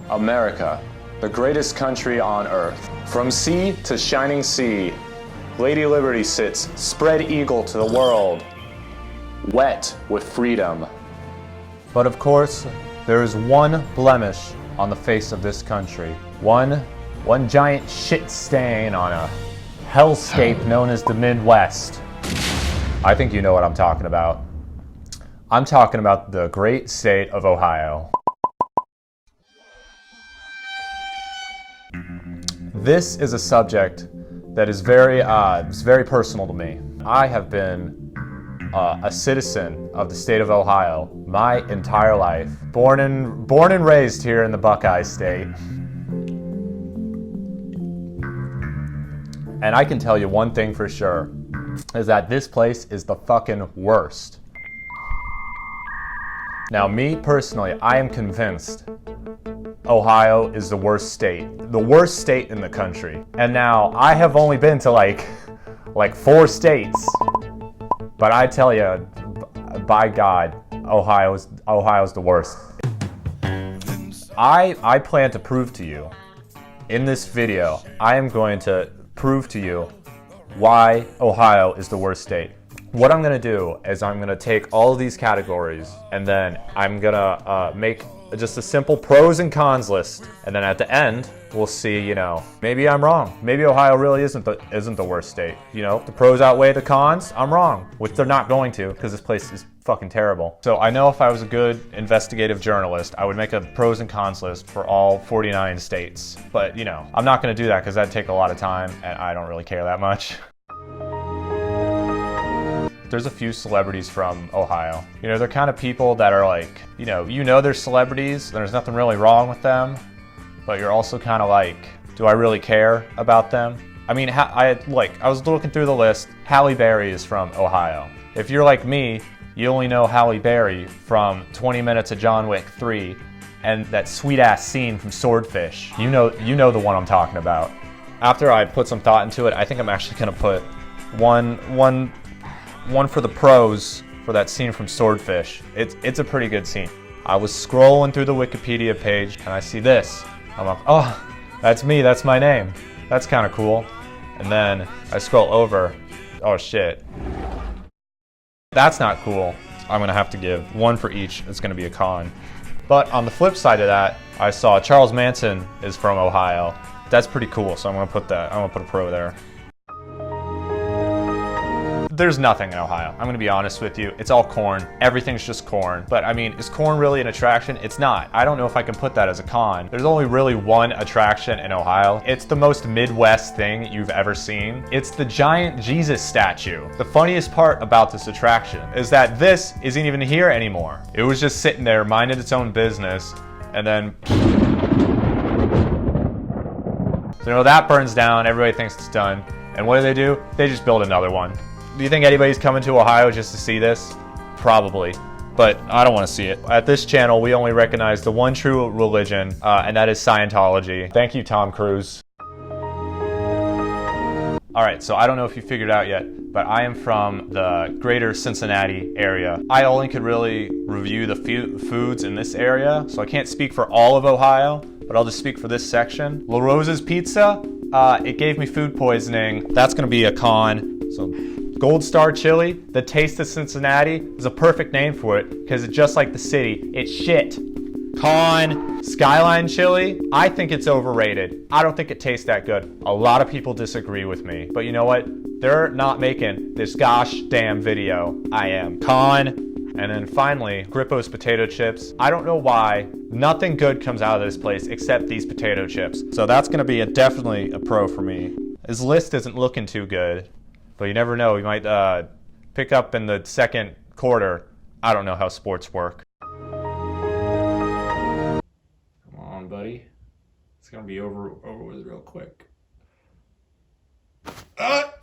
America, the greatest country on earth. From sea to shining sea, Lady Liberty sits spread eagle to the world, wet with freedom. But of course, there is one blemish on the face of this country. One giant shit stain on a hellscape known as the Midwest. I think you know what I'm talking about. I'm talking about the great state of Ohio. This is a subject that is very personal to me. I have been a citizen of the state of Ohio my entire life. Born and raised here in the Buckeye State. And I can tell you one thing for sure, is that this place is the fucking worst. Now, me personally, I am convinced Ohio is the worst state in the country. And now, I have only been to like 4 states, but I tell you, by God, Ohio's the worst. I plan to prove to you, in this video, I am going to prove to you why Ohio is the worst state. What I'm gonna do is I'm gonna take all of these categories and then I'm gonna make just a simple pros and cons list, and then at the end we'll see, you know, maybe I'm wrong. Maybe Ohio really isn't the worst state. You know, the pros outweigh the cons. I'm wrong, which they're not going to, because this place is fucking terrible. So I know if I was a good investigative journalist, I would make a pros and cons list for all 49 states. But you know, I'm not gonna do that because that'd take a lot of time and I don't really care that much. There's a few celebrities from Ohio. You know, they're kind of people that are like, you know they're celebrities, there's nothing really wrong with them, but you're also kind of like, do I really care about them? I mean, I was looking through the list. Halle Berry is from Ohio. If you're like me, you only know Halle Berry from 20 Minutes of John Wick 3 and that sweet ass scene from Swordfish. You know the one I'm talking about. After I put some thought into it, I think I'm actually gonna put one for the pros for that scene from Swordfish. It's a pretty good scene. I was scrolling through the Wikipedia page and I see this. I'm like, oh, that's me, that's my name. That's kind of cool. And then I scroll over, oh shit. That's not cool. I'm gonna have to give one for each. It's gonna be a con. But on the flip side of that, I saw Charles Manson is from Ohio. That's pretty cool, so I'm gonna put a pro there. There's nothing in Ohio. I'm gonna be honest with you. It's all corn. Everything's just corn. But I mean, is corn really an attraction? It's not. I don't know if I can put that as a con. There's only really one attraction in Ohio. It's the most Midwest thing you've ever seen. It's the giant Jesus statue. The funniest part about this attraction is that this isn't even here anymore. It was just sitting there, minding its own business, and then so, you know, that burns down, everybody thinks it's done. And what do? They just build another one. Do you think anybody's coming to Ohio just to see this? Probably, but I don't want to see it. At this channel, we only recognize the one true religion, and that is Scientology. Thank you, Tom Cruise. All right, so I don't know if you figured out yet, but I am from the greater Cincinnati area. I only could really review the foods in this area, so I can't speak for all of Ohio, but I'll just speak for this section. La Rosa's Pizza, it gave me food poisoning. That's gonna be a con. So Gold Star Chili, the taste of Cincinnati, is a perfect name for it because it's just like the city. It's shit. Con. Skyline Chili, I think it's overrated. I don't think it tastes that good. A lot of people disagree with me, but you know what? They're not making this gosh damn video. I am. Con. And then finally, Grippo's potato chips. I don't know why nothing good comes out of this place except these potato chips. So that's gonna be definitely a pro for me. His list isn't looking too good. But you never know, we might pick up in the second quarter. I don't know how sports work. Come on, buddy. It's gonna be over with real quick.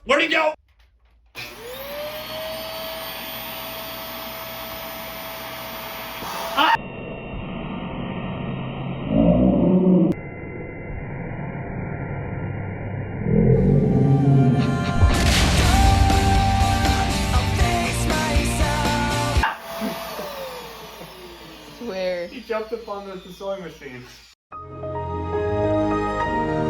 Where'd he go? He jumped up on the sewing machine.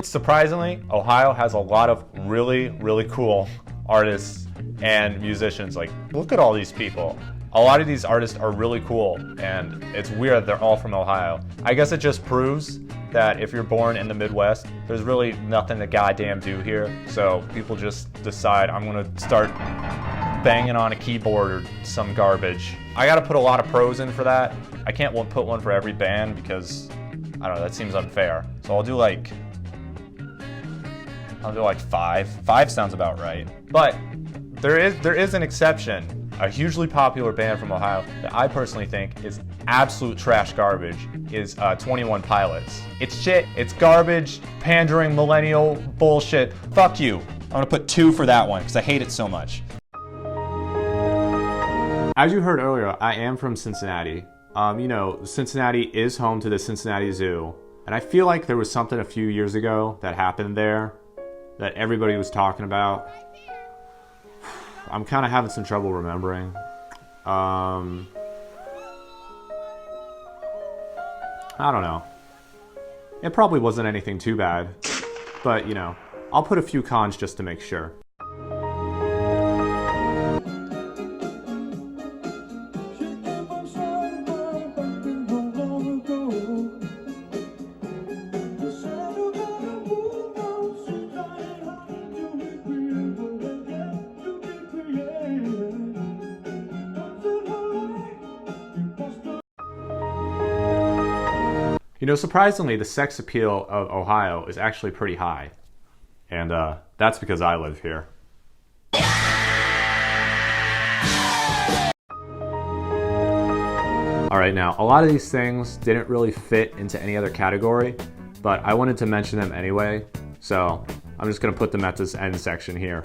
Surprisingly, Ohio has a lot of really, really cool artists and musicians. Like, look at all these people. A lot of these artists are really cool, and it's weird they're all from Ohio. I guess it just proves that if you're born in the Midwest, there's really nothing to goddamn do here. So people just decide, I'm gonna start banging on a keyboard or some garbage. I gotta put a lot of pros in for that. I can't put one for every band because, I don't know, that seems unfair. So I'll do like 5. 5 sounds about right. But there is an exception. A hugely popular band from Ohio that I personally think is absolute trash garbage is 21 Pilots. It's shit, it's garbage, pandering millennial bullshit. Fuck you. I'm gonna put 2 for that one because I hate it so much. As you heard earlier, I am from Cincinnati. You know, Cincinnati is home to the Cincinnati Zoo. And I feel like there was something a few years ago that happened there that everybody was talking about. I'm kind of having some trouble remembering. I don't know. It probably wasn't anything too bad. But, you know, I'll put a few cons just to make sure. You know, surprisingly, the sex appeal of Ohio is actually pretty high. And that's because I live here. Alright, now, a lot of these things didn't really fit into any other category, but I wanted to mention them anyway, so I'm just going to put them at this end section here.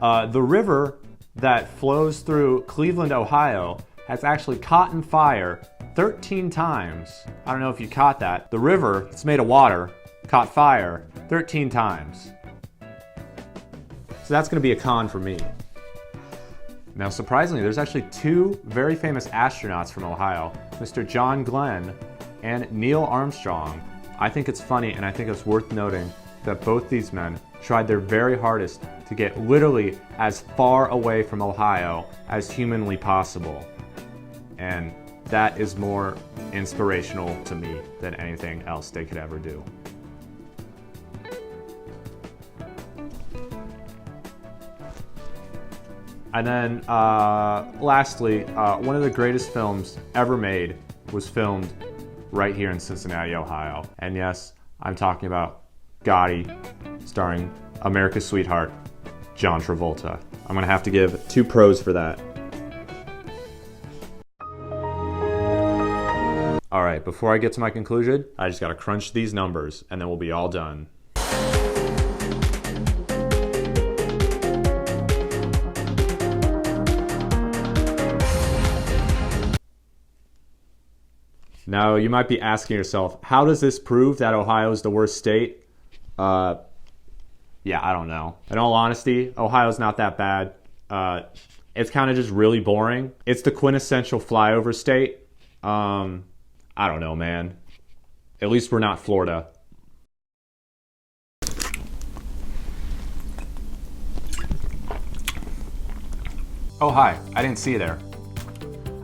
The river that flows through Cleveland, Ohio, has actually caught on fire 13 times. I don't know if you caught that. The river, it's made of water, caught fire 13 times. So that's gonna be a con for me. Now, surprisingly, there's actually 2 very famous astronauts from Ohio, Mr. John Glenn and Neil Armstrong. I think it's funny and I think it's worth noting that both these men tried their very hardest to get literally as far away from Ohio as humanly possible. And that is more inspirational to me than anything else they could ever do. And then, lastly, one of the greatest films ever made was filmed right here in Cincinnati, Ohio. And yes, I'm talking about Gotti, starring America's sweetheart, John Travolta. I'm gonna have to give 2 pros for that. All right, before I get to my conclusion, I just gotta crunch these numbers and then we'll be all done. Now, you might be asking yourself, how does this prove that Ohio is the worst state? Yeah, I don't know. In all honesty, Ohio's not that bad. It's kind of just really boring. It's the quintessential flyover state. I don't know, man. At least we're not Florida. Oh, hi. I didn't see you there.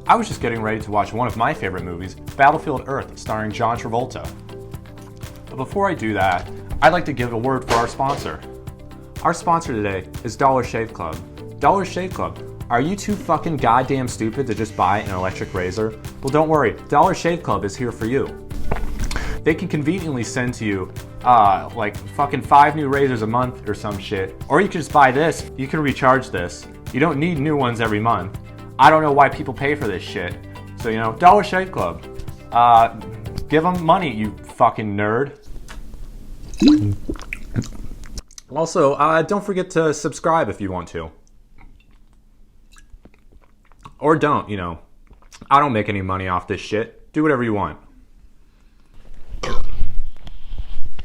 I was just getting ready to watch one of my favorite movies, Battlefield Earth, starring John Travolta. But before I do that, I'd like to give a word for our sponsor. Our sponsor today is Dollar Shave Club. Dollar Shave Club. Are you too fucking goddamn stupid to just buy an electric razor? Well, don't worry, Dollar Shave Club is here for you. They can conveniently send to you, like fucking 5 new razors a month or some shit. Or you can just buy this, you can recharge this. You don't need new ones every month. I don't know why people pay for this shit. So, you know, Dollar Shave Club. Give them money, you fucking nerd. Also, don't forget to subscribe if you want to. Or don't, you know. I don't make any money off this shit. Do whatever you want.